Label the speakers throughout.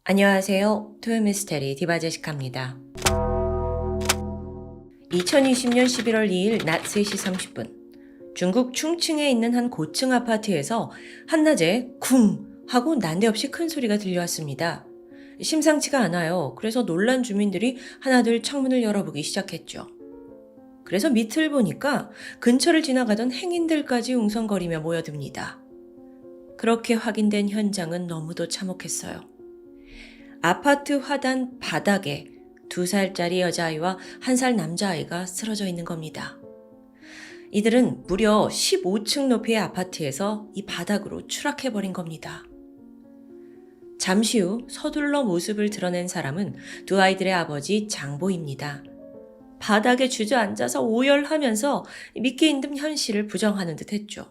Speaker 1: 안녕하세요. 토요미스테리 디바제시카입니다. 2020년 11월 2일 낮 3시 30분 중국 충칭에 있는 한 고층 아파트에서 한낮에 쿵 하고 난데없이 큰 소리가 들려왔습니다. 심상치가 않아요. 그래서 놀란 주민들이 하나둘 창문을 열어보기 시작했죠. 그래서 밑을 보니까 근처를 지나가던 행인들까지 웅성거리며 모여듭니다. 그렇게 확인된 현장은 너무도 참혹했어요. 아파트 화단 바닥에 2살짜리 여자아이와 1살 남자아이가 쓰러져 있는 겁니다. 이들은 무려 15층 높이의 아파트에서 이 바닥으로 추락해버린 겁니다. 잠시 후 서둘러 모습을 드러낸 사람은 두 아이들의 아버지 장보입니다. 바닥에 주저앉아서 오열하면서 믿기 힘든 현실을 부정하는 듯 했죠.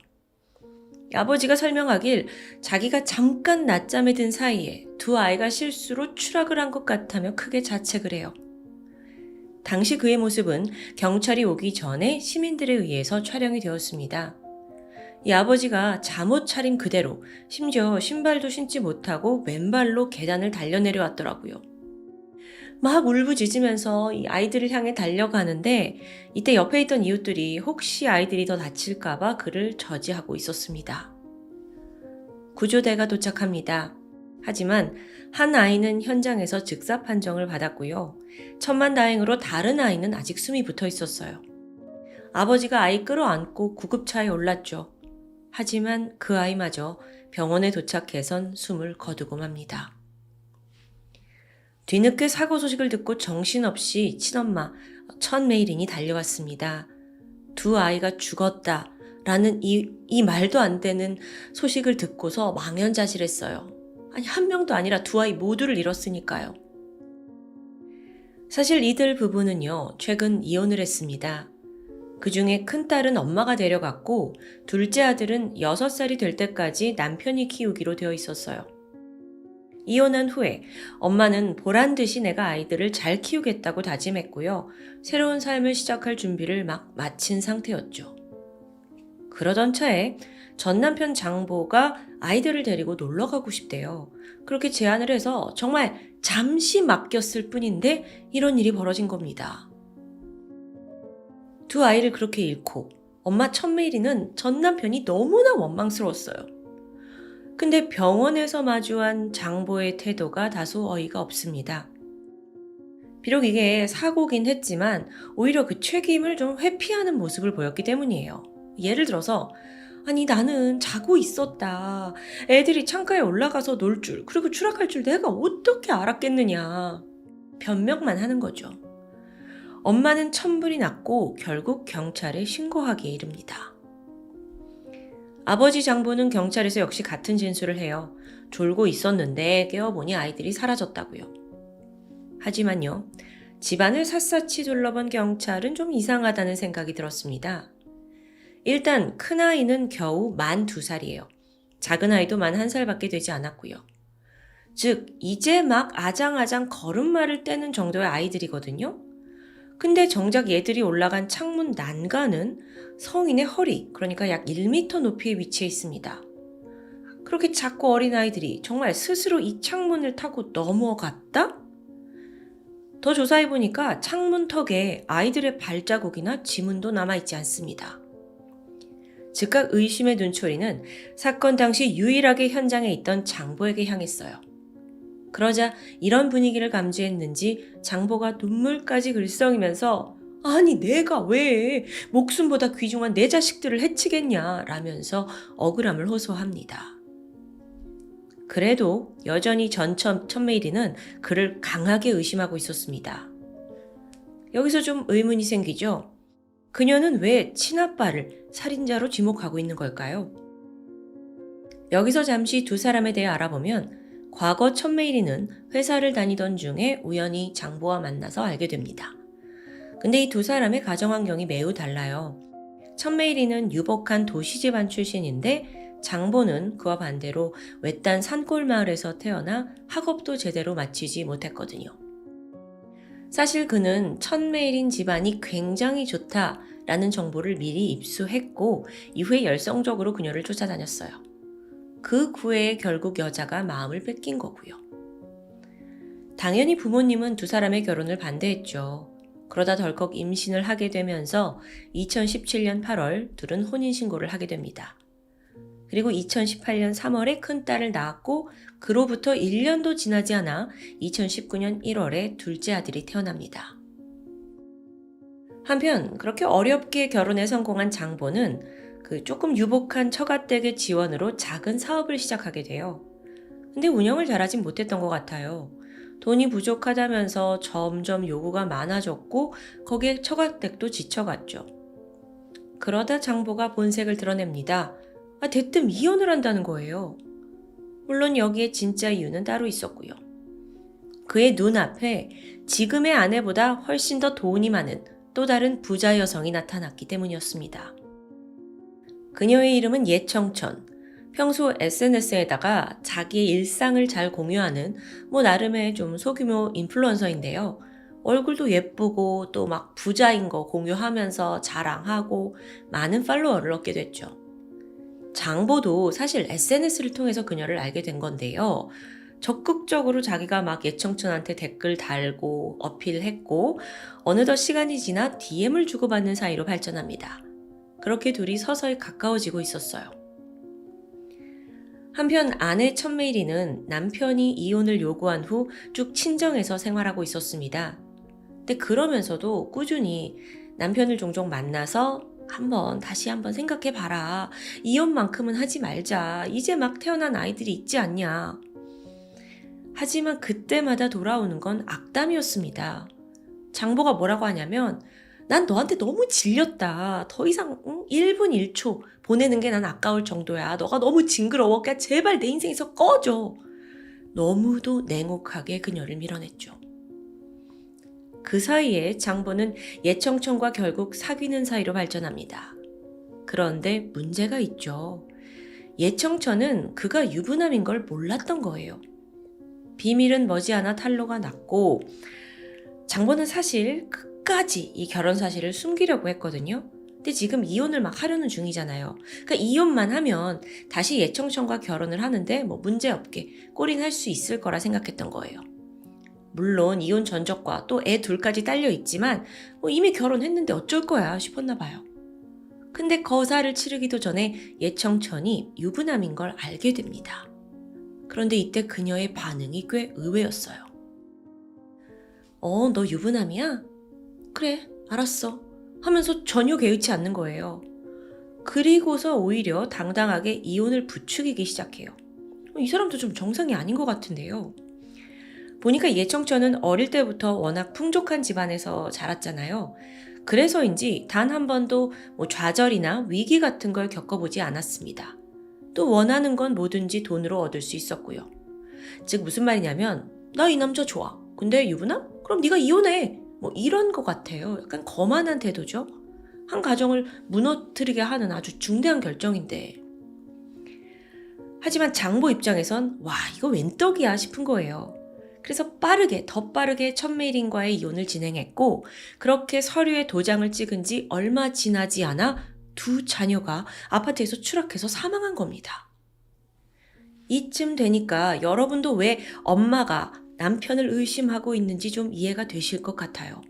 Speaker 1: 아버지가 설명하길 자기가 잠깐 낮잠에 든 사이에 두 아이가 실수로 추락을 한 것 같다며 크게 자책을 해요. 당시 그의 모습은 경찰이 오기 전에 시민들에 의해서 촬영이 되었습니다. 이 아버지가 잠옷 차림 그대로 심지어 신발도 신지 못하고 맨발로 계단을 달려내려왔더라고요. 막 울부짖으면서 이 아이들을 향해 달려가는데 이때 옆에 있던 이웃들이 혹시 아이들이 더 다칠까봐 그를 저지하고 있었습니다. 구조대가 도착합니다. 하지만 한 아이는 현장에서 즉사 판정을 받았고요. 천만다행으로 다른 아이는 아직 숨이 붙어 있었어요. 아버지가 아이 끌어안고 구급차에 올랐죠. 하지만 그 아이마저 병원에 도착해선 숨을 거두고 맙니다. 뒤늦게 사고 소식을 듣고 정신없이 친엄마 천메이린이 달려왔습니다. 두 아이가 죽었다라는 이 말도 안 되는 소식을 듣고서 망연자실했어요. 아니, 한 명도 아니라 두 아이 모두를 잃었으니까요. 사실 이들 부부는요, 최근 이혼을 했습니다. 그 중에 큰딸은 엄마가 데려갔고 둘째 아들은 6살이 될 때까지 남편이 키우기로 되어 있었어요. 이혼한 후에 엄마는 보란듯이 내가 아이들을 잘 키우겠다고 다짐했고요. 새로운 삶을 시작할 준비를 막 마친 상태였죠. 그러던 차에 전 남편 장보가 아이들을 데리고 놀러 가고 싶대요. 그렇게 제안을 해서 정말 잠시 맡겼을 뿐인데 이런 일이 벌어진 겁니다. 두 아이를 그렇게 잃고 엄마 천메이리는 전 남편이 너무나 원망스러웠어요. 근데 병원에서 마주한 장보의 태도가 다소 어이가 없습니다. 비록 이게 사고긴 했지만 오히려 그 책임을 좀 회피하는 모습을 보였기 때문이에요. 예를 들어서 아니 나는 자고 있었다. 애들이 창가에 올라가서 놀 줄, 그리고 추락할 줄 내가 어떻게 알았겠느냐. 변명만 하는 거죠. 엄마는 천불이 났고 결국 경찰에 신고하기에 이릅니다. 아버지 장보는 경찰에서 역시 같은 진술을 해요. 졸고 있었는데 깨어보니 아이들이 사라졌다고요. 하지만요, 집안을 샅샅이 둘러본 경찰은 좀 이상하다는 생각이 들었습니다. 일단 큰아이는 겨우 만 2살이에요. 작은 아이도 만 1살밖에 되지 않았고요. 즉 이제 막 아장아장 걸음마를 떼는 정도의 아이들이거든요. 근데 정작 얘들이 올라간 창문 난간은 성인의 허리, 그러니까 약 1m 높이에 위치해 있습니다. 그렇게 작고 어린 아이들이 정말 스스로 이 창문을 타고 넘어갔다? 더 조사해보니까 창문턱에 아이들의 발자국이나 지문도 남아있지 않습니다. 즉각 의심의 눈초리는 사건 당시 유일하게 현장에 있던 장보에게 향했어요. 그러자 이런 분위기를 감지했는지 장보가 눈물까지 글썽이면서 아니 내가 왜 목숨보다 귀중한 내 자식들을 해치겠냐 라면서 억울함을 호소합니다. 그래도 여전히 전 천메이리는 그를 강하게 의심하고 있었습니다. 여기서 좀 의문이 생기죠. 그녀는 왜 친아빠를 살인자로 지목하고 있는 걸까요? 여기서 잠시 두 사람에 대해 알아보면 과거 천메이리는 회사를 다니던 중에 우연히 장보와 만나서 알게 됩니다. 근데 이 두 사람의 가정 환경이 매우 달라요. 천메이리는 유복한 도시집안 출신인데 장보는 그와 반대로 외딴 산골 마을에서 태어나 학업도 제대로 마치지 못했거든요. 사실 그는 천메이린 집안이 굉장히 좋다라는 정보를 미리 입수했고 이후에 열성적으로 그녀를 쫓아다녔어요. 그 후에 결국 여자가 마음을 뺏긴 거고요. 당연히 부모님은 두 사람의 결혼을 반대했죠. 그러다 덜컥 임신을 하게 되면서 2017년 8월 둘은 혼인신고를 하게 됩니다. 그리고 2018년 3월에 큰딸을 낳았고 그로부터 1년도 지나지 않아 2019년 1월에 둘째 아들이 태어납니다. 한편 그렇게 어렵게 결혼에 성공한 장보는 그 조금 유복한 처가댁의 지원으로 작은 사업을 시작하게 돼요. 근데 운영을 잘하진 못했던 것 같아요. 돈이 부족하다면서 점점 요구가 많아졌고 거기에 처가댁도 지쳐갔죠. 그러다 장보가 본색을 드러냅니다. 대뜸 이혼을 한다는 거예요. 물론 여기에 진짜 이유는 따로 있었고요. 그의 눈앞에 지금의 아내보다 훨씬 더 돈이 많은 또 다른 부자 여성이 나타났기 때문이었습니다. 그녀의 이름은 예청천. 평소 SNS에다가 자기의 일상을 잘 공유하는 나름의 좀 소규모 인플루언서인데요. 얼굴도 예쁘고 또 막 부자인 거 공유하면서 자랑하고 많은 팔로워를 얻게 됐죠. 장보도 사실 SNS를 통해서 그녀를 알게 된 건데요. 적극적으로 자기가 막 예청천한테 댓글 달고 어필했고 어느덧 시간이 지나 DM을 주고받는 사이로 발전합니다. 그렇게 둘이 서서히 가까워지고 있었어요. 한편 아내 천메이리는 남편이 이혼을 요구한 후 쭉 친정에서 생활하고 있었습니다. 근데 그러면서도 꾸준히 남편을 종종 만나서 다시 한번 생각해봐라. 이혼만큼은 하지 말자. 이제 막 태어난 아이들이 있지 않냐. 하지만 그때마다 돌아오는 건 악담이었습니다. 장보가 뭐라고 하냐면 난 너한테 너무 질렸다. 더 이상 1분 1초 보내는 게 난 아까울 정도야. 너가 너무 징그러워. 그냥 제발 내 인생에서 꺼져. 너무도 냉혹하게 그녀를 밀어냈죠. 그 사이에 장보는 예청천과 결국 사귀는 사이로 발전합니다. 그런데 문제가 있죠. 예청천은 그가 유부남인 걸 몰랐던 거예요. 비밀은 머지않아 탄로가 났고 장보는 사실 끝까지 이 결혼 사실을 숨기려고 했거든요. 근데 지금 이혼을 막 하려는 중이잖아요. 그러니까 이혼만 하면 다시 예청천과 결혼을 하는데 문제없게 꼴인할 수 있을 거라 생각했던 거예요. 물론 이혼 전적과 또 애 둘까지 딸려 있지만 이미 결혼했는데 어쩔 거야 싶었나 봐요. 근데 거사를 치르기도 전에 예청천이 유부남인 걸 알게 됩니다. 그런데 이때 그녀의 반응이 꽤 의외였어요. 너 유부남이야? 그래, 알았어. 하면서 전혀 개의치 않는 거예요. 그리고서 오히려 당당하게 이혼을 부추기기 시작해요. 이 사람도 좀 정상이 아닌 것 같은데요. 보니까 예청천은 어릴 때부터 워낙 풍족한 집안에서 자랐잖아요. 그래서인지 단 한 번도 좌절이나 위기 같은 걸 겪어보지 않았습니다. 또 원하는 건 뭐든지 돈으로 얻을 수 있었고요. 즉 무슨 말이냐면 나 이 남자 좋아. 근데 유부남? 그럼 네가 이혼해. 이런 것 같아요. 약간 거만한 태도죠. 한 가정을 무너뜨리게 하는 아주 중대한 결정인데. 하지만 장보 입장에선 와 이거 웬 떡이야 싶은 거예요. 그래서 더 빠르게 천메이린과의 이혼을 진행했고 그렇게 서류에 도장을 찍은 지 얼마 지나지 않아 두 자녀가 아파트에서 추락해서 사망한 겁니다. 이쯤 되니까 여러분도 왜 엄마가 남편을 의심하고 있는지 좀 이해가 되실 것 같아요.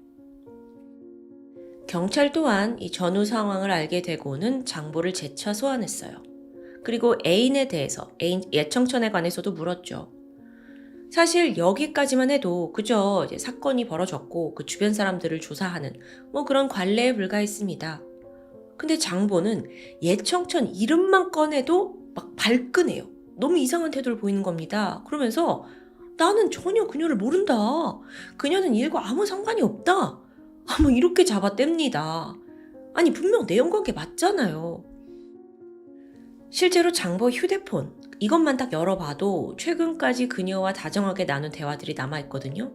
Speaker 1: 경찰 또한 이 전후 상황을 알게 되고는 장보를 재차 소환했어요. 그리고 애인에 대해서, 애인 예청천에 관해서도 물었죠. 사실 여기까지만 해도 그저 이제 사건이 벌어졌고 그 주변 사람들을 조사하는 그런 관례에 불과했습니다. 근데 장보는 예청천 이름만 꺼내도 막 발끈해요. 너무 이상한 태도를 보이는 겁니다. 그러면서 나는 전혀 그녀를 모른다. 그녀는 일과 아무 상관이 없다. 이렇게 잡아댑니다. 아니 분명 내연관계 맞잖아요. 실제로 장보 휴대폰 이것만 딱 열어봐도 최근까지 그녀와 다정하게 나눈 대화들이 남아있거든요.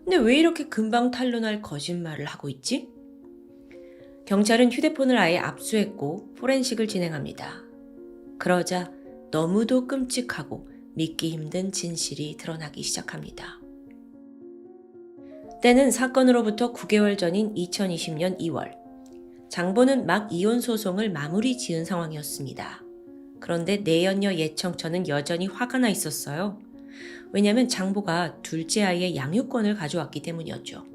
Speaker 1: 근데 왜 이렇게 금방 탄로날 거짓말을 하고 있지? 경찰은 휴대폰을 아예 압수했고 포렌식을 진행합니다. 그러자 너무도 끔찍하고 믿기 힘든 진실이 드러나기 시작합니다. 때는 사건으로부터 9개월 전인 2020년 2월. 장보는 막 이혼 소송을 마무리 지은 상황이었습니다. 그런데 내연녀 예청천은 여전히 화가 나 있었어요. 왜냐하면 장보가 둘째 아이의 양육권을 가져왔기 때문이었죠.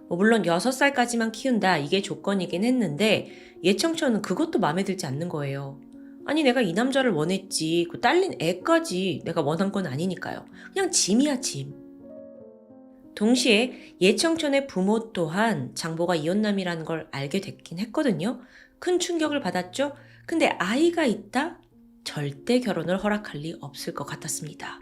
Speaker 1: 물론 6살까지만 키운다 이게 조건이긴 했는데 예청천은 그것도 마음에 들지 않는 거예요. 아니 내가 이 남자를 원했지 그 딸린 애까지 내가 원한 건 아니니까요. 그냥 짐이야 짐. 동시에 예청천의 부모 또한 장보가 이혼남이라는 걸 알게 됐긴 했거든요. 큰 충격을 받았죠. 근데 아이가 있다? 절대 결혼을 허락할 리 없을 것 같았습니다.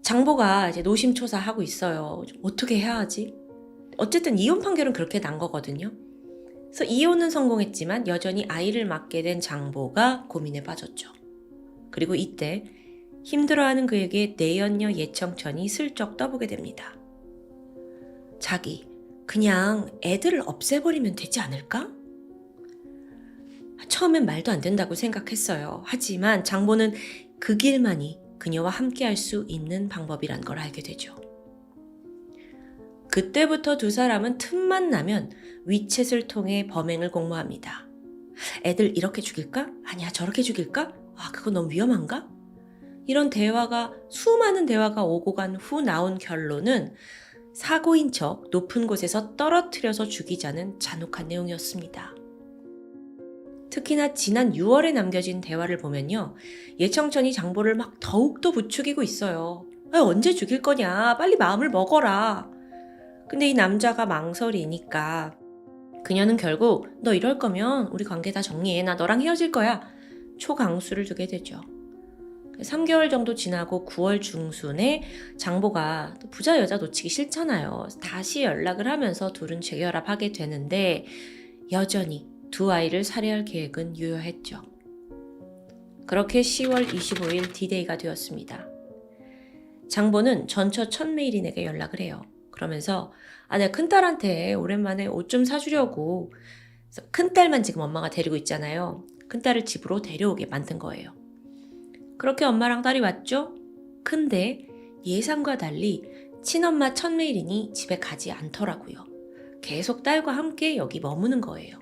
Speaker 1: 장보가 이제 노심초사하고 있어요. 어떻게 해야 하지? 어쨌든 이혼 판결은 그렇게 난 거거든요. 그래서 이혼은 성공했지만 여전히 아이를 맡게 된 장보가 고민에 빠졌죠. 그리고 이때 힘들어하는 그에게 내연녀 예청천이 슬쩍 떠보게 됩니다. 자기, 그냥 애들을 없애버리면 되지 않을까? 처음엔 말도 안 된다고 생각했어요. 하지만 장보는 그 길만이 그녀와 함께할 수 있는 방법이란 걸 알게 되죠. 그때부터 두 사람은 틈만 나면 위챗을 통해 범행을 공모합니다. 애들 이렇게 죽일까? 아니야 저렇게 죽일까? 아 그거 너무 위험한가? 이런 수많은 대화가 오고 간 후 나온 결론은 사고인 척 높은 곳에서 떨어뜨려서 죽이자는 잔혹한 내용이었습니다. 특히나 지난 6월에 남겨진 대화를 보면요. 예청천이 장보를 막 더욱더 부추기고 있어요. 언제 죽일 거냐? 빨리 마음을 먹어라. 근데 이 남자가 망설이니까 그녀는 결국 너 이럴 거면 우리 관계 다 정리해. 나 너랑 헤어질 거야. 초강수를 두게 되죠. 3개월 정도 지나고 9월 중순에 장보가 부자 여자 놓치기 싫잖아요. 다시 연락을 하면서 둘은 재결합하게 되는데 여전히 두 아이를 살해할 계획은 유효했죠. 그렇게 10월 25일 D-Day가 되었습니다. 장보는 전처 천메일인에게 연락을 해요. 그러면서 내가 큰딸한테 오랜만에 옷 좀 사주려고 큰딸만 지금 엄마가 데리고 있잖아요. 큰딸을 집으로 데려오게 만든 거예요. 그렇게 엄마랑 딸이 왔죠? 근데 예상과 달리 친엄마 천메일인이 집에 가지 않더라고요. 계속 딸과 함께 여기 머무는 거예요.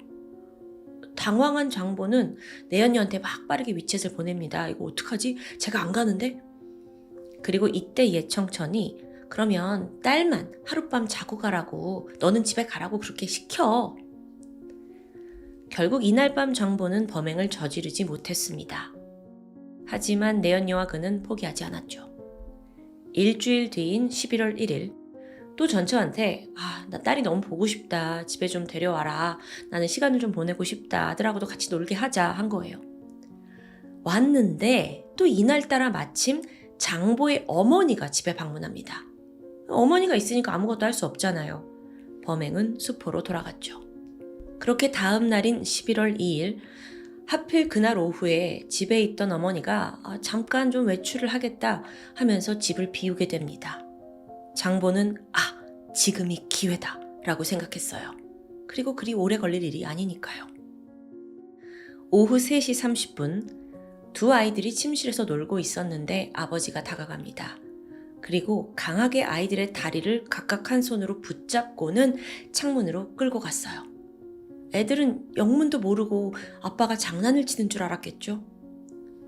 Speaker 1: 당황한 장보는 내연녀한테 막 빠르게 위챗을 보냅니다. 이거 어떡하지? 제가 안 가는데? 그리고 이때 예청천이 그러면 딸만 하룻밤 자고 가라고 너는 집에 가라고 그렇게 시켜. 결국 이날 밤 장보는 범행을 저지르지 못했습니다. 하지만 내연녀와 그는 포기하지 않았죠. 일주일 뒤인 11월 1일 또 전처한테 나 딸이 너무 보고 싶다. 집에 좀 데려와라. 나는 시간을 좀 보내고 싶다. 아들하고도 같이 놀게 하자 한 거예요. 왔는데 또 이날따라 마침 장보의 어머니가 집에 방문합니다. 어머니가 있으니까 아무것도 할 수 없잖아요. 범행은 수포로 돌아갔죠. 그렇게 다음 날인 11월 2일 하필 그날 오후에 집에 있던 어머니가 잠깐 좀 외출을 하겠다 하면서 집을 비우게 됩니다. 장보는 지금이 기회다 라고 생각했어요. 그리고 그리 오래 걸릴 일이 아니니까요. 오후 3시 30분 두 아이들이 침실에서 놀고 있었는데 아버지가 다가갑니다. 그리고 강하게 아이들의 다리를 각각 한 손으로 붙잡고는 창문으로 끌고 갔어요. 애들은 영문도 모르고 아빠가 장난을 치는 줄 알았겠죠.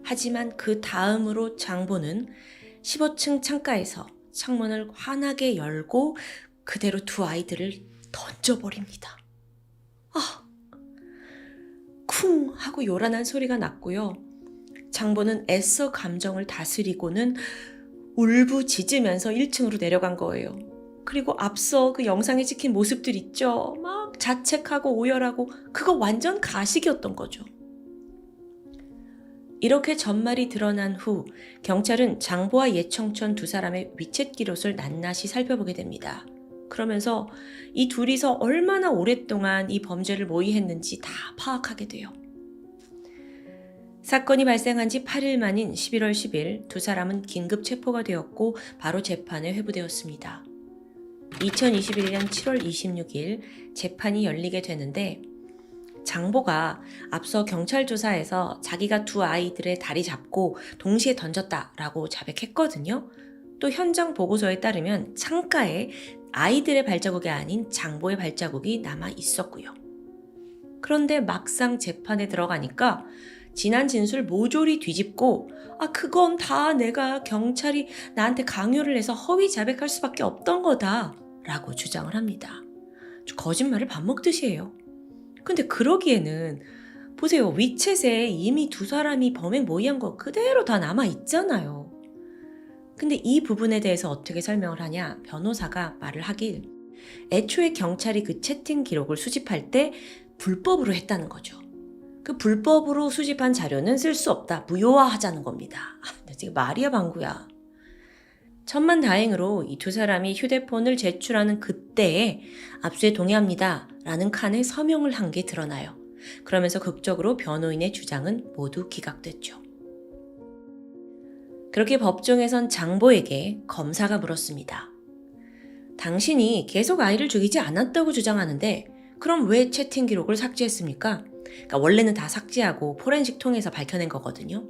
Speaker 1: 하지만 그 다음으로 장보는 15층 창가에서 창문을 환하게 열고 그대로 두 아이들을 던져버립니다. 쿵 하고 요란한 소리가 났고요. 장보는 애써 감정을 다스리고는 울부짖으면서 1층으로 내려간 거예요. 그리고 앞서 그 영상에 찍힌 모습들 있죠. 막 자책하고 오열하고 그거 완전 가식이었던 거죠. 이렇게 전말이 드러난 후 경찰은 장보와 예청천 두 사람의 위챗 기록을 낱낱이 살펴보게 됩니다. 그러면서 이 둘이서 얼마나 오랫동안 이 범죄를 모의했는지 다 파악하게 돼요. 사건이 발생한 지 8일 만인 11월 10일 두 사람은 긴급 체포가 되었고 바로 재판에 회부되었습니다. 2021년 7월 26일 재판이 열리게 되는데 장보가 앞서 경찰 조사에서 자기가 두 아이들의 다리 잡고 동시에 던졌다라고 자백했거든요. 또 현장 보고서에 따르면 창가에 아이들의 발자국이 아닌 장보의 발자국이 남아 있었고요. 그런데 막상 재판에 들어가니까 지난 진술 모조리 뒤집고 그건 다 내가 경찰이 나한테 강요를 해서 허위 자백할 수밖에 없던 거다 라고 주장을 합니다. 거짓말을 밥 먹듯이 해요. 근데 그러기에는 보세요. 위챗에 이미 두 사람이 범행 모의한 거 그대로 다 남아있잖아요. 근데 이 부분에 대해서 어떻게 설명을 하냐? 변호사가 말을 하길 애초에 경찰이 그 채팅 기록을 수집할 때 불법으로 했다는 거죠. 그 불법으로 수집한 자료는 쓸 수 없다. 무효화하자는 겁니다. 지금 말이야 방구야. 천만다행으로 이 두 사람이 휴대폰을 제출하는 그때에 압수에 동의합니다 라는 칸에 서명을 한 게 드러나요. 그러면서 극적으로 변호인의 주장은 모두 기각됐죠. 그렇게 법정에선 장보에게 검사가 물었습니다. 당신이 계속 아이를 죽이지 않았다고 주장하는데 그럼 왜 채팅 기록을 삭제했습니까? 그러니까 원래는 다 삭제하고 포렌식 통해서 밝혀낸 거거든요.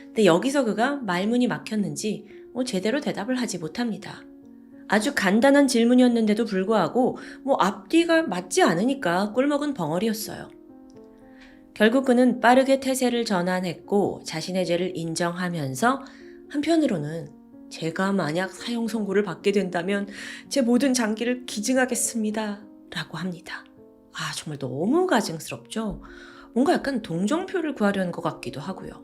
Speaker 1: 근데 여기서 그가 말문이 막혔는지 제대로 대답을 하지 못합니다. 아주 간단한 질문이었는데도 불구하고 앞뒤가 맞지 않으니까 꿀먹은 벙어리였어요. 결국 그는 빠르게 태세를 전환했고 자신의 죄를 인정하면서 한편으로는 제가 만약 사형 선고를 받게 된다면 제 모든 장기를 기증하겠습니다 라고 합니다. 정말 너무 가증스럽죠? 뭔가 약간 동정표를 구하려는 것 같기도 하고요.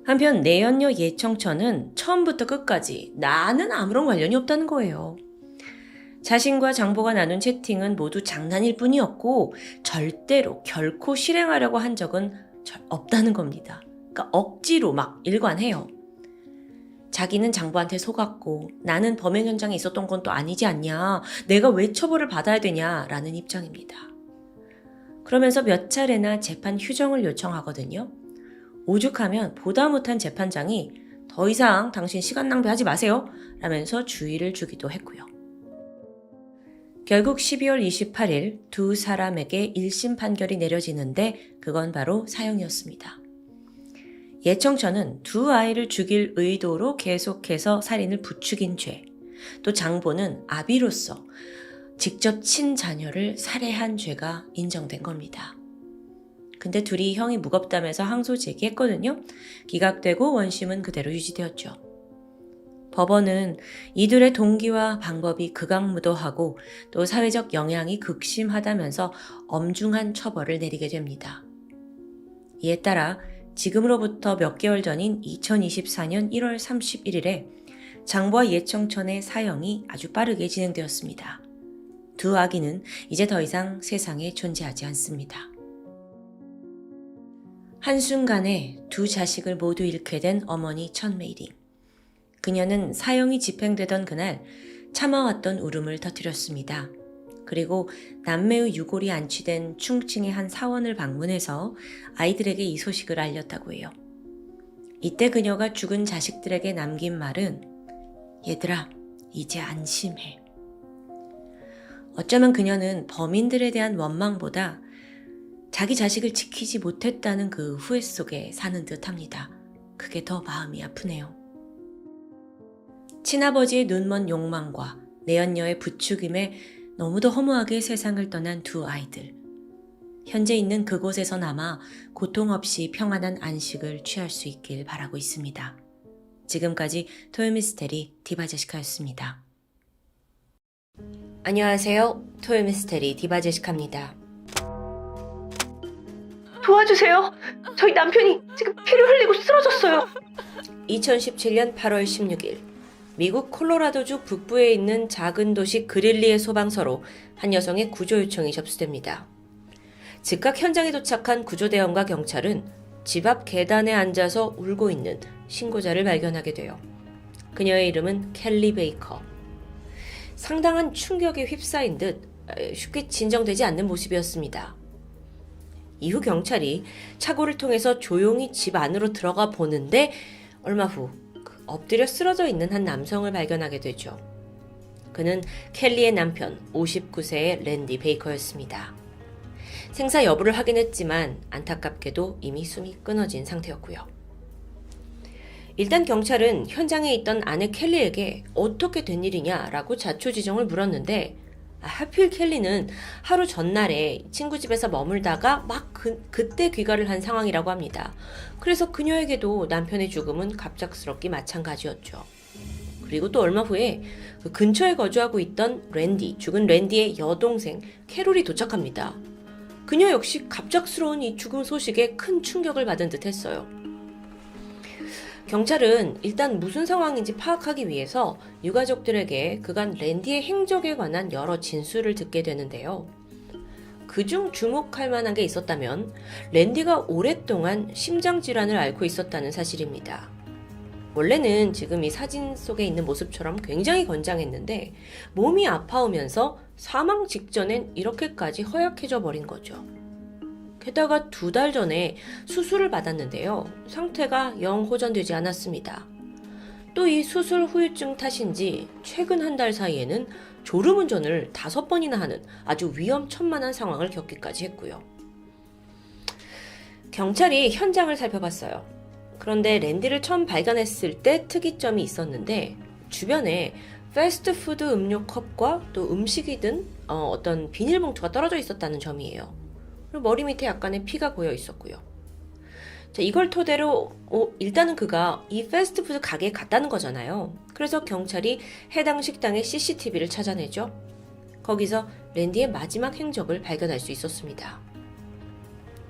Speaker 1: 한편 내연녀 예청천은 처음부터 끝까지 나는 아무런 관련이 없다는 거예요. 자신과 장보가 나눈 채팅은 모두 장난일 뿐이었고 절대로 결코 실행하려고 한 적은 없다는 겁니다. 그러니까 억지로 막 일관해요. 자기는 장보한테 속았고 나는 범행 현장에 있었던 건 또 아니지 않냐. 내가 왜 처벌을 받아야 되냐라는 입장입니다. 그러면서 몇 차례나 재판 휴정을 요청하거든요. 오죽하면 보다 못한 재판장이 더 이상 당신 시간 낭비하지 마세요 라면서 주의를 주기도 했고요. 결국 12월 28일 두 사람에게 1심 판결이 내려지는데 그건 바로 사형이었습니다. 예청천은 두 아이를 죽일 의도로 계속해서 살인을 부추긴 죄, 또 장보는 아비로서 직접 친자녀를 살해한 죄가 인정된 겁니다. 근데 둘이 형이 무겁다면서 항소 제기했거든요. 기각되고 원심은 그대로 유지되었죠. 법원은 이들의 동기와 방법이 극악무도하고 또 사회적 영향이 극심하다면서 엄중한 처벌을 내리게 됩니다. 이에 따라 지금으로부터 몇 개월 전인 2024년 1월 31일에 장보와 예청천의 사형이 아주 빠르게 진행되었습니다. 두 아기는 이제 더 이상 세상에 존재하지 않습니다. 한순간에 두 자식을 모두 잃게 된 어머니 천메이리. 그녀는 사형이 집행되던 그날 참아왔던 울음을 터뜨렸습니다. 그리고 남매의 유골이 안치된 충칭의 한 사원을 방문해서 아이들에게 이 소식을 알렸다고 해요. 이때 그녀가 죽은 자식들에게 남긴 말은 얘들아, 이제 안심해. 어쩌면 그녀는 범인들에 대한 원망보다 자기 자식을 지키지 못했다는 그 후회 속에 사는 듯합니다. 그게 더 마음이 아프네요. 친아버지의 눈먼 욕망과 내연녀의 부추김에 너무도 허무하게 세상을 떠난 두 아이들. 현재 있는 그곳에서나마 고통 없이 평안한 안식을 취할 수 있길 바라고 있습니다. 지금까지 토요미스테리 디바제시카였습니다. 안녕하세요. 토요미스테리 디바제시카입니다.
Speaker 2: 도와주세요. 저희 남편이 지금 피를 흘리고 쓰러졌어요.
Speaker 1: 2017년 8월 16일 미국 콜로라도주 북부에 있는 작은 도시 그릴리의 소방서로 한 여성의 구조 요청이 접수됩니다. 즉각 현장에 도착한 구조대원과 경찰은 집 앞 계단에 앉아서 울고 있는 신고자를 발견하게 돼요. 그녀의 이름은 켈리 베이커. 상당한 충격에 휩싸인 듯 쉽게 진정되지 않는 모습이었습니다. 이후 경찰이 차고를 통해서 조용히 집 안으로 들어가 보는데 얼마 후 엎드려 쓰러져 있는 한 남성을 발견하게 되죠. 그는 켈리의 남편 59세의 랜디 베이커였습니다. 생사 여부를 확인했지만 안타깝게도 이미 숨이 끊어진 상태였고요. 일단 경찰은 현장에 있던 아내 켈리에게 어떻게 된 일이냐라고 자초지종을 물었는데 하필 켈리는 하루 전날에 친구 집에서 머물다가 막 그때 귀가를 한 상황이라고 합니다. 그래서 그녀에게도 남편의 죽음은 갑작스럽기 마찬가지였죠. 그리고 또 얼마 후에 그 근처에 거주하고 있던 죽은 랜디의 여동생 캐롤이 도착합니다. 그녀 역시 갑작스러운 이 죽음 소식에 큰 충격을 받은 듯 했어요. 경찰은 일단 무슨 상황인지 파악하기 위해서 유가족들에게 그간 랜디의 행적에 관한 여러 진술을 듣게 되는데요. 그중 주목할 만한 게 있었다면 랜디가 오랫동안 심장질환을 앓고 있었다는 사실입니다. 원래는 지금 이 사진 속에 있는 모습처럼 굉장히 건장했는데 몸이 아파오면서 사망 직전엔 이렇게까지 허약해져 버린 거죠. 게다가 2달 전에 수술을 받았는데요. 상태가 영 호전되지 않았습니다. 또 이 수술 후유증 탓인지 최근 한 달 사이에는 졸음운전을 5번이나 하는 아주 위험천만한 상황을 겪기까지 했고요. 경찰이 현장을 살펴봤어요. 그런데 랜디를 처음 발견했을 때 특이점이 있었는데 주변에 패스트푸드 음료 컵과 또 음식이 든 어떤 비닐봉투가 떨어져 있었다는 점이에요. 그리고 머리 밑에 약간의 피가 고여 있었고요. 자, 이걸 토대로 일단은 그가 이 패스트푸드 가게에 갔다는 거잖아요. 그래서 경찰이 해당 식당의 CCTV를 찾아내죠. 거기서 랜디의 마지막 행적을 발견할 수 있었습니다.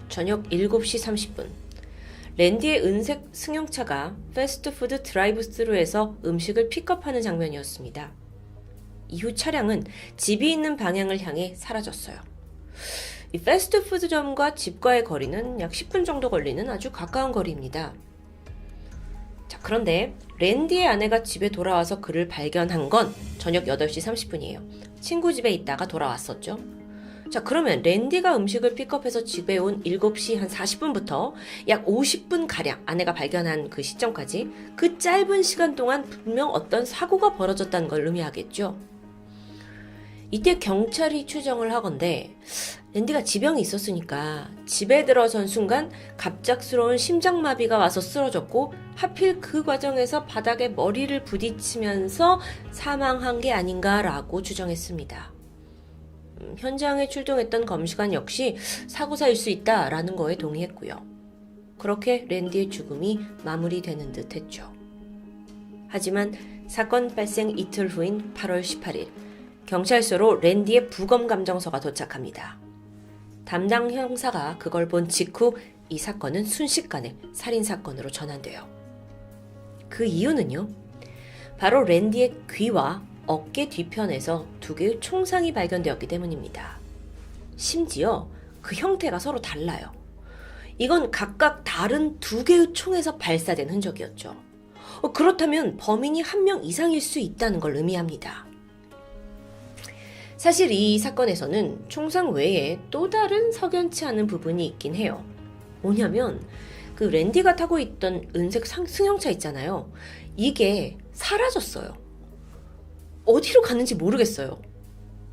Speaker 1: 저녁 7시 30분 랜디의 은색 승용차가 패스트푸드 드라이브스루에서 음식을 픽업하는 장면이었습니다. 이후 차량은 집이 있는 방향을 향해 사라졌어요. 이 패스트푸드점과 집과의 거리는 약 10분 정도 걸리는 아주 가까운 거리입니다. 자, 그런데 랜디의 아내가 집에 돌아와서 그를 발견한 건 저녁 8시 30분이에요. 친구 집에 있다가 돌아왔었죠. 자, 그러면 랜디가 음식을 픽업해서 집에 온 7시 한 40분부터 약 50분가량 아내가 발견한 그 시점까지 그 짧은 시간 동안 분명 어떤 사고가 벌어졌다는 걸 의미하겠죠. 이때 경찰이 추정을 하건대 랜디가 지병이 있었으니까 집에 들어선 순간 갑작스러운 심장마비가 와서 쓰러졌고 하필 그 과정에서 바닥에 머리를 부딪히면서 사망한 게 아닌가라고 추정했습니다. 현장에 출동했던 검시관 역시 사고사일 수 있다라는 거에 동의했고요. 그렇게 랜디의 죽음이 마무리되는 듯 했죠. 하지만 사건 발생 이틀 후인 8월 18일 경찰서로 랜디의 부검 감정서가 도착합니다. 담당 형사가 그걸 본 직후 이 사건은 순식간에 살인사건으로 전환돼요. 그 이유는요. 바로 랜디의 귀와 어깨 뒤편에서 2개의 총상이 발견되었기 때문입니다. 심지어 그 형태가 서로 달라요. 이건 각각 다른 2개의 총에서 발사된 흔적이었죠. 그렇다면 범인이 1명 이상일 수 있다는 걸 의미합니다. 사실 이 사건에서는 총상 외에 또 다른 석연치 않은 부분이 있긴 해요. 뭐냐면 그 랜디가 타고 있던 은색 승용차 있잖아요. 이게 사라졌어요. 어디로 갔는지 모르겠어요.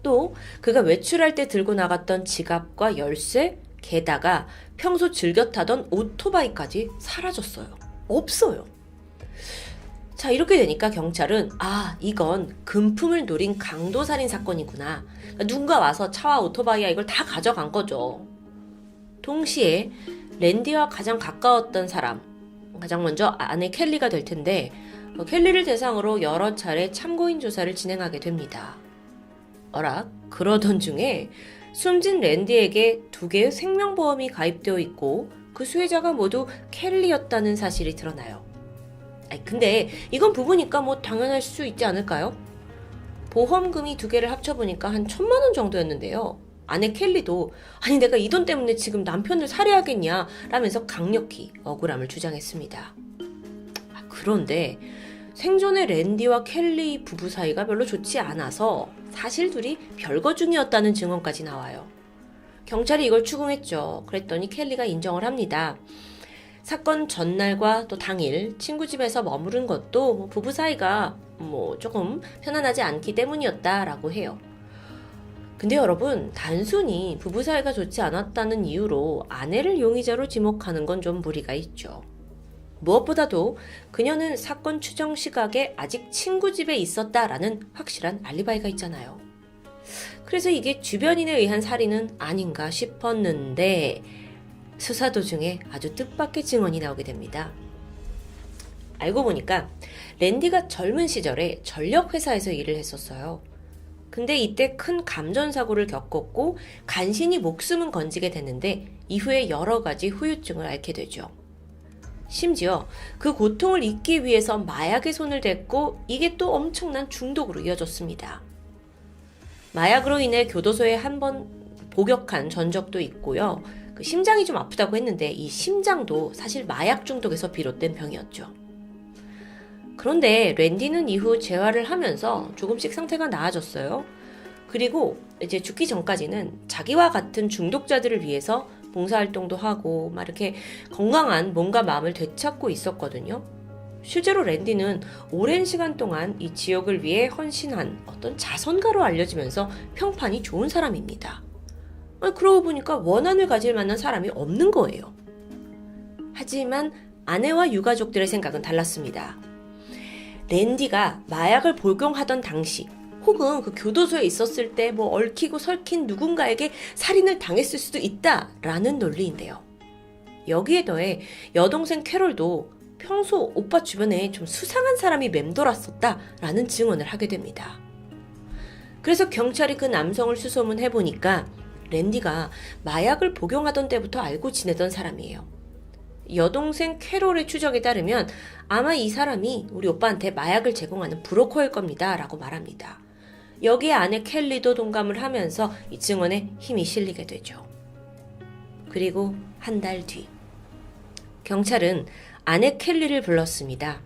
Speaker 1: 또 그가 외출할 때 들고 나갔던 지갑과 열쇠, 게다가 평소 즐겨 타던 오토바이까지 사라졌어요. 없어요. 자, 이렇게 되니까 경찰은 이건 금품을 노린 강도살인 사건이구나. 누군가 와서 차와 오토바이와 이걸 다 가져간 거죠. 동시에 랜디와 가장 가까웠던 사람, 가장 먼저 아내 켈리가 될 텐데 켈리를 대상으로 여러 차례 참고인 조사를 진행하게 됩니다. 그러던 중에 숨진 랜디에게 2개의 생명보험이 가입되어 있고 그 수혜자가 모두 켈리였다는 사실이 드러나요. 근데 이건 부부니까 뭐 당연할 수 있지 않을까요? 보험금이 2개를 합쳐보니까 한 1,000만 원 정도였는데요. 아내 켈리도 내가 이 돈 때문에 지금 남편을 살해하겠냐 라면서 강력히 억울함을 주장했습니다. 그런데 생전에 랜디와 켈리 부부 사이가 별로 좋지 않아서 사실 둘이 별거 중이었다는 증언까지 나와요. 경찰이 이걸 추궁했죠. 그랬더니 켈리가 인정을 합니다. 사건 전날과 또 당일 친구 집에서 머무른 것도 부부 사이가 조금 편안하지 않기 때문이었다라고 해요. 근데 여러분, 단순히 부부 사이가 좋지 않았다는 이유로 아내를 용의자로 지목하는 건 좀 무리가 있죠. 무엇보다도 그녀는 사건 추정 시각에 아직 친구 집에 있었다라는 확실한 알리바이가 있잖아요. 그래서 이게 주변인에 의한 살인은 아닌가 싶었는데 수사 도중에 아주 뜻밖의 증언이 나오게 됩니다. 알고 보니까 랜디가 젊은 시절에 전력회사에서 일을 했었어요. 근데 이때 큰 감전사고를 겪었고 간신히 목숨은 건지게 됐는데 이후에 여러 가지 후유증을 앓게 되죠. 심지어 그 고통을 잊기 위해서 마약에 손을 댔고 이게 또 엄청난 중독으로 이어졌습니다. 마약으로 인해 교도소에 한 번 복역한 전적도 있고요. 그 심장이 좀 아프다고 했는데 이 심장도 사실 마약 중독에서 비롯된 병이었죠. 그런데 랜디는 이후 재활을 하면서 조금씩 상태가 나아졌어요. 그리고 이제 죽기 전까지는 자기와 같은 중독자들을 위해서 봉사활동도 하고 막 이렇게 건강한 몸과 마음을 되찾고 있었거든요. 실제로 랜디는 오랜 시간 동안 이 지역을 위해 헌신한 어떤 자선가로 알려지면서 평판이 좋은 사람입니다. 그러고 보니까 원한을 가질 만한 사람이 없는 거예요. 하지만 아내와 유가족들의 생각은 달랐습니다. 랜디가 마약을 복용하던 당시 혹은 그 교도소에 있었을 때 뭐 얽히고 설킨 누군가에게 살인을 당했을 수도 있다라는 논리인데요. 여기에 더해 여동생 캐롤도 평소 오빠 주변에 좀 수상한 사람이 맴돌았었다라는 증언을 하게 됩니다. 그래서 경찰이 그 남성을 수소문해보니까 랜디가 마약을 복용하던 때부터 알고 지내던 사람이에요. 여동생 캐롤의 추적에 따르면 아마 이 사람이 우리 오빠한테 마약을 제공하는 브로커일 겁니다 라고 말합니다. 여기에 아내 켈리도 동감을 하면서 이 증언에 힘이 실리게 되죠. 그리고 한 달 뒤 경찰은 아내 켈리를 불렀습니다.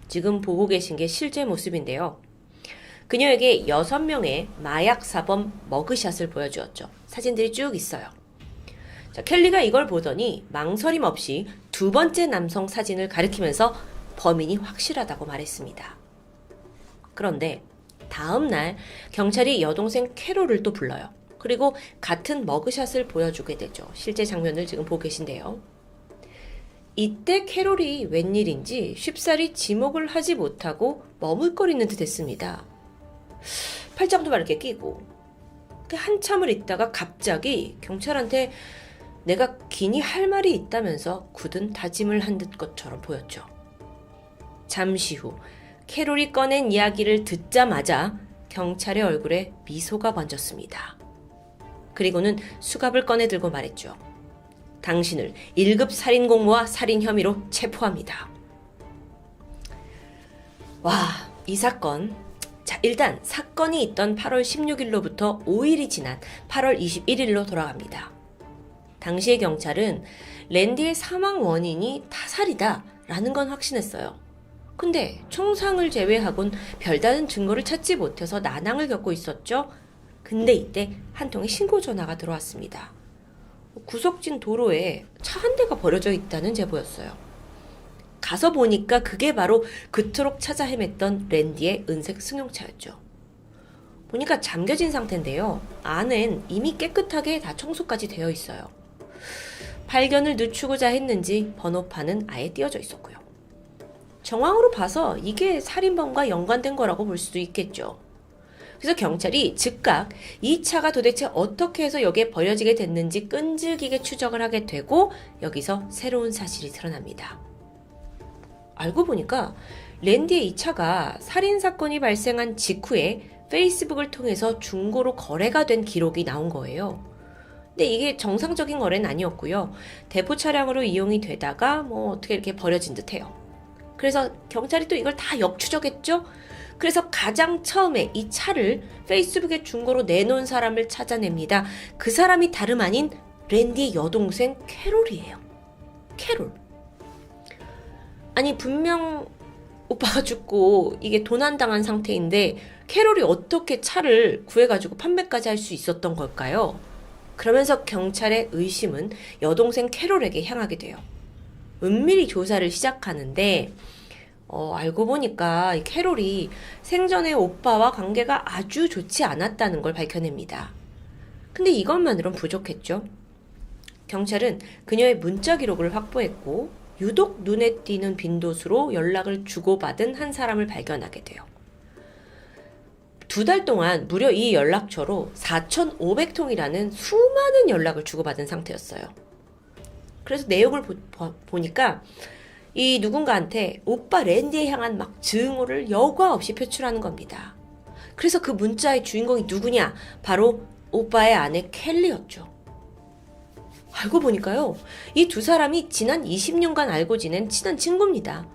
Speaker 1: 지금 보고 계신 게 실제 모습인데요. 그녀에게 6명의 마약 사범 머그샷을 보여주었죠. 사진들이 쭉 있어요. 자, 켈리가 이걸 보더니 망설임 없이 두 번째 남성 사진을 가리키면서 범인이 확실하다고 말했습니다. 그런데 다음날 경찰이 여동생 캐롤을 또 불러요. 그리고 같은 머그샷을 보여주게 되죠. 실제 장면을 지금 보고 계신데요. 이때 캐롤이 웬일인지 쉽사리 지목을 하지 못하고 머물거리는 듯 했습니다. 팔짱도 막 이렇게 끼고 한참을 있다가 갑자기 경찰한테 내가 기니 할 말이 있다면서 굳은 다짐을 한 듯 것처럼 보였죠. 잠시 후 캐롤이 꺼낸 이야기를 듣자마자 경찰의 얼굴에 미소가 번졌습니다. 그리고는 수갑을 꺼내 들고 말했죠. 당신을 1급 살인 공모와 살인 혐의로 체포합니다. 와, 이 사건. 자, 일단 사건이 있던 8월 16일로부터 5일이 지난 8월 21일로 돌아갑니다. 당시의 경찰은 랜디의 사망 원인이 타살이다 라는 건 확신했어요. 근데 총상을 제외하곤 별다른 증거를 찾지 못해서 난항을 겪고 있었죠. 근데 이때 한 통의 신고 전화가 들어왔습니다. 구석진 도로에 차 한 대가 버려져 있다는 제보였어요. 가서 보니까 그게 바로 그토록 찾아 헤맸던 랜디의 은색 승용차였죠. 보니까 잠겨진 상태인데요. 안엔 이미 깨끗하게 다 청소까지 되어 있어요. 발견을 늦추고자 했는지 번호판은 아예 띄어져 있었고요. 정황으로 봐서 이게 살인범과 연관된 거라고 볼 수도 있겠죠. 그래서 경찰이 즉각 이 차가 도대체 어떻게 해서 여기에 버려지게 됐는지 끈질기게 추적을 하게 되고 여기서 새로운 사실이 드러납니다. 알고 보니까 랜디의 이 차가 살인사건이 발생한 직후에 페이스북을 통해서 중고로 거래가 된 기록이 나온 거예요. 근데 이게 정상적인 거래는 아니었고요. 대포 차량으로 이용이 되다가 어떻게 이렇게 버려진 듯해요. 그래서 경찰이 또 이걸 다 역추적했죠. 그래서 가장 처음에 이 차를 페이스북에 중고로 내놓은 사람을 찾아냅니다. 그 사람이 다름 아닌 랜디의 여동생 캐롤이에요. 캐롤. 아니 분명 오빠가 죽고 이게 도난당한 상태인데 캐롤이 어떻게 차를 구해가지고 판매까지 할 수 있었던 걸까요? 그러면서 경찰의 의심은 여동생 캐롤에게 향하게 돼요. 은밀히 조사를 시작하는데 알고 보니까 이 캐롤이 생전에 오빠와 관계가 아주 좋지 않았다는 걸 밝혀냅니다. 근데 이것만으론 부족했죠. 경찰은 그녀의 문자 기록을 확보했고 유독 눈에 띄는 빈도수로 연락을 주고받은 한 사람을 발견하게 돼요. 2달 동안 무려 이 연락처로 4,500통이라는 수많은 연락을 주고받은 상태였어요. 그래서 내용을 보니까 이 누군가한테 오빠 랜디에 향한 막 증오를 여과 없이 표출하는 겁니다. 그래서 그 문자의 주인공이 누구냐? 바로 오빠의 아내 켈리였죠. 알고 보니까요, 이 두 사람이 지난 20년간 알고 지낸 친한 친구입니다.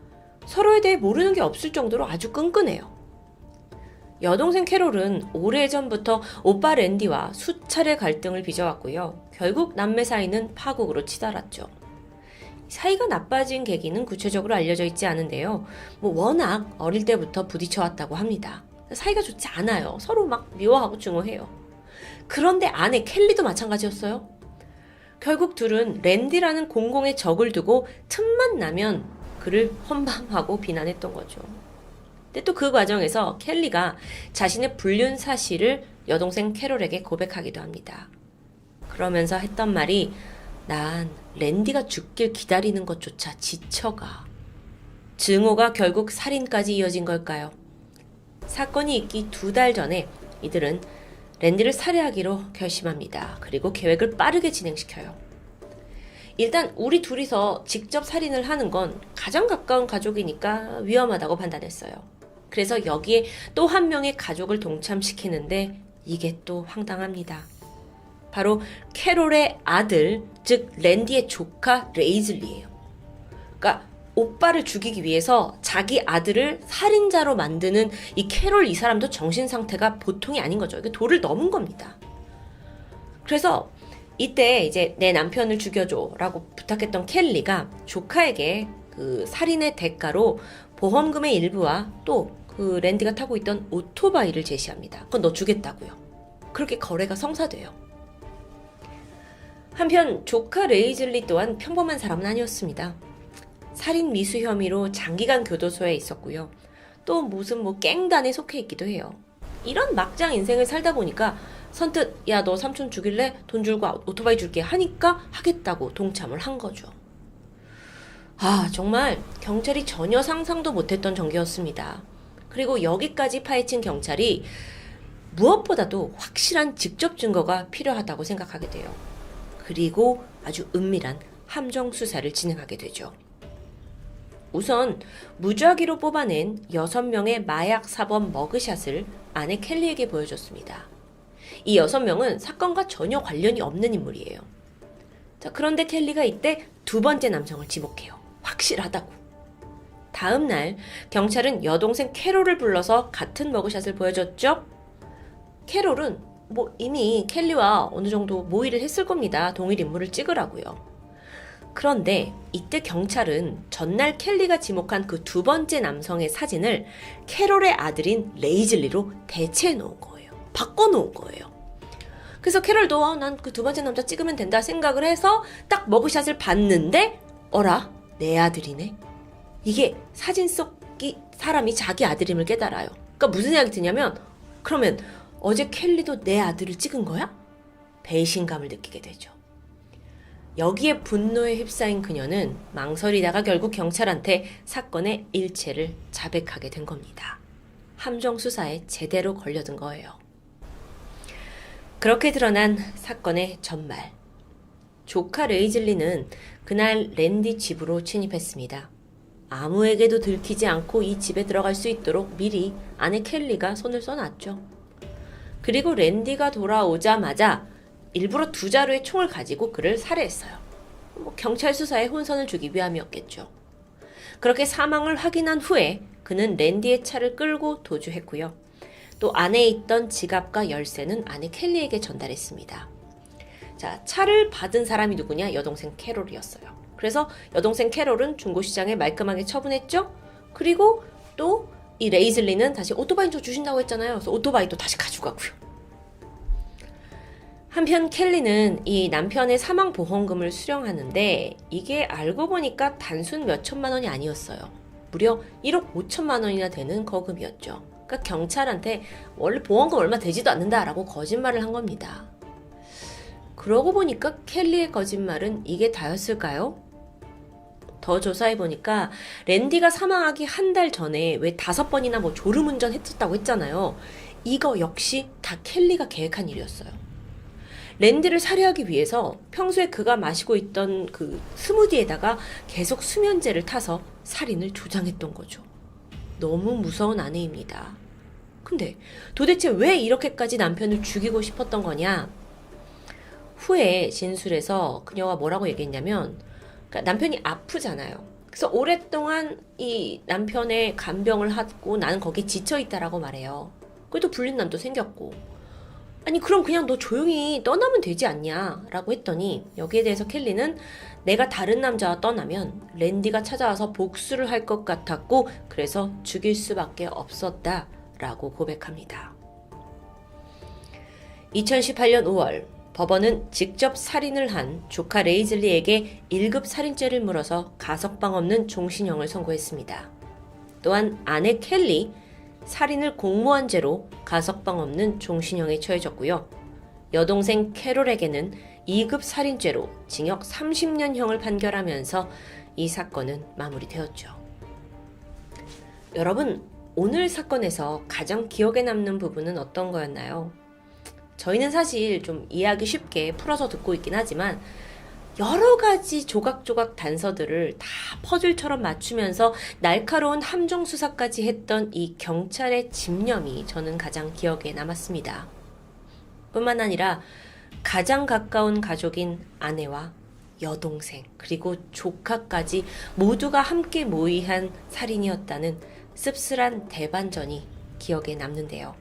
Speaker 1: 서로에 대해 모르는 게 없을 정도로 아주 끈끈해요. 여동생 캐롤은 오래전부터 오빠 랜디와 수차례 갈등을 빚어왔고요. 결국 남매 사이는 파국으로 치달았죠. 사이가 나빠진 계기는 구체적으로 알려져 있지 않은데요. 워낙 어릴 때부터 부딪혀왔다고 합니다. 사이가 좋지 않아요. 서로 막 미워하고 증오해요. 그런데 아내 켈리도 마찬가지였어요. 결국 둘은 랜디라는 공공의 적을 두고 틈만 나면 그를 헌방하고 비난했던 거죠. 근데 또 그 과정에서 켈리가 자신의 불륜 사실을 여동생 캐롤에게 고백하기도 합니다. 그러면서 했던 말이 난 랜디가 죽길 기다리는 것조차 지쳐가. 증오가 결국 살인까지 이어진 걸까요? 사건이 있기 2달 전에 이들은 랜디를 살해하기로 결심합니다. 그리고 계획을 빠르게 진행시켜요. 일단 우리 둘이서 직접 살인을 하는 건 가장 가까운 가족이니까 위험하다고 판단했어요. 그래서 여기에 또 한 명의 가족을 동참시키는데 이게 또 황당합니다. 바로 캐롤의 아들, 즉 랜디의 조카 레이즐리예요. 그러니까 오빠를 죽이기 위해서 자기 아들을 살인자로 만드는 이 캐롤, 이 사람도 정신 상태가 보통이 아닌 거죠. 이게 도를 넘은 겁니다. 그래서 이때 이제 내 남편을 죽여줘라고 부탁했던 켈리가 조카에게 그 살인의 대가로 보험금의 일부와 또 그 랜디가 타고 있던 오토바이를 제시합니다. 그건 너 주겠다고요. 그렇게 거래가 성사돼요. 한편 조카 레이즐리 또한 평범한 사람은 아니었습니다. 살인 미수 혐의로 장기간 교도소에 있었고요. 또 무슨 깽단에 속해 있기도 해요. 이런 막장 인생을 살다 보니까 선뜻 야 너 삼촌 죽일래? 돈 줄고 오토바이 줄게 하니까 하겠다고 동참을 한 거죠. 아, 정말 경찰이 전혀 상상도 못했던 전개였습니다. 그리고 여기까지 파헤친 경찰이 무엇보다도 확실한 직접 증거가 필요하다고 생각하게 돼요. 그리고 아주 은밀한 함정 수사를 진행하게 되죠. 우선 무작위로 뽑아낸 6명의 마약 사범 머그샷을 아내 켈리에게 보여줬습니다. 이 6명은 사건과 전혀 관련이 없는 인물이에요. 자, 그런데 켈리가 이때 2번째 남성을 지목해요. 확실하다고. 다음 날 경찰은 여동생 캐롤을 불러서 같은 머그샷을 보여줬죠. 캐롤은 이미 켈리와 어느 정도 모의를 했을 겁니다. 동일 인물을 찍으라고요. 그런데 이때 경찰은 전날 켈리가 지목한 그 2번째 남성의 사진을 캐롤의 아들인 레이즐리로 대체해 놓은 거예요. 바꿔 놓은 거예요. 그래서 캐롤도 난 그 2번째 남자 찍으면 된다 생각을 해서 딱 머그샷을 봤는데 어라? 내 아들이네? 이게 사진 속 사람이 자기 아들임을 깨달아요. 그러니까 무슨 생각이 드냐면 그러면 어제 켈리도 내 아들을 찍은 거야? 배신감을 느끼게 되죠. 여기에 분노에 휩싸인 그녀는 망설이다가 결국 경찰한테 사건의 일체를 자백하게 된 겁니다. 함정 수사에 제대로 걸려든 거예요. 그렇게 드러난 사건의 전말. 조카 레이즐리는 그날 랜디 집으로 침입했습니다. 아무에게도 들키지 않고 이 집에 들어갈 수 있도록 미리 아내 켈리가 손을 써놨죠. 그리고 랜디가 돌아오자마자 일부러 2자루의 총을 가지고 그를 살해했어요. 경찰 수사에 혼선을 주기 위함이었겠죠. 그렇게 사망을 확인한 후에 그는 랜디의 차를 끌고 도주했고요. 또 안에 있던 지갑과 열쇠는 아내 켈리에게 전달했습니다. 자, 차를 받은 사람이 누구냐? 여동생 캐롤이었어요. 그래서 여동생 캐롤은 중고시장에 말끔하게 처분했죠. 그리고 또 이 레이즐리는 다시 오토바이 좀 주신다고 했잖아요. 그래서 오토바이도 다시 가져가고요. 한편 켈리는 이 남편의 사망보험금을 수령하는데 이게 알고 보니까 단순 몇 천만 원이 아니었어요. 무려 1억 5천만 원이나 되는 거금이었죠. 그러니까 경찰한테 원래 보험금 얼마 되지도 않는다라고 거짓말을 한 겁니다. 그러고 보니까 켈리의 거짓말은 이게 다였을까요? 더 조사해보니까 랜디가 사망하기 한 달 전에 왜 5번이나 졸음운전 했었다고 했잖아요. 이거 역시 다 켈리가 계획한 일이었어요. 랜디를 살해하기 위해서 평소에 그가 마시고 있던 그 스무디에다가 계속 수면제를 타서 살인을 조장했던 거죠. 너무 무서운 아내입니다. 근데 도대체 왜 이렇게까지 남편을 죽이고 싶었던 거냐? 후에 진술에서 그녀가 뭐라고 얘기했냐면, 그러니까 남편이 아프잖아요. 그래서 오랫동안 이 남편의 간병을 하고 나는 거기에 지쳐있다라고 말해요. 그래도 불륜남도 생겼고, 아니 그럼 그냥 너 조용히 떠나면 되지 않냐 라고 했더니, 여기에 대해서 켈리는 내가 다른 남자와 떠나면 랜디가 찾아와서 복수를 할 것 같았고 그래서 죽일 수밖에 없었다 라고 고백합니다. 2018년 5월 법원은 직접 살인을 한 조카 레이즐리에게 1급 살인죄를 물어서 가석방 없는 종신형을 선고했습니다. 또한 아내 켈리, 살인을 공모한 죄로 가석방 없는 종신형에 처해졌고요. 여동생 캐롤에게는 2급 살인죄로 징역 30년형을 판결하면서 이 사건은 마무리되었죠. 여러분, 오늘 사건에서 가장 기억에 남는 부분은 어떤 거였나요? 저희는 사실 좀 이해하기 쉽게 풀어서 듣고 있긴 하지만 여러 가지 조각조각 단서들을 다 퍼즐처럼 맞추면서 날카로운 함정 수사까지 했던 이 경찰의 집념이 저는 가장 기억에 남았습니다. 뿐만 아니라 가장 가까운 가족인 아내와 여동생 그리고 조카까지 모두가 함께 모의한 살인이었다는 씁쓸한 대반전이 기억에 남는데요.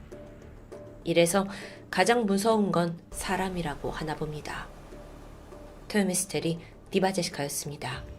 Speaker 1: 이래서 가장 무서운 건 사람이라고 하나 봅니다. 토요미스테리 디바제시카였습니다.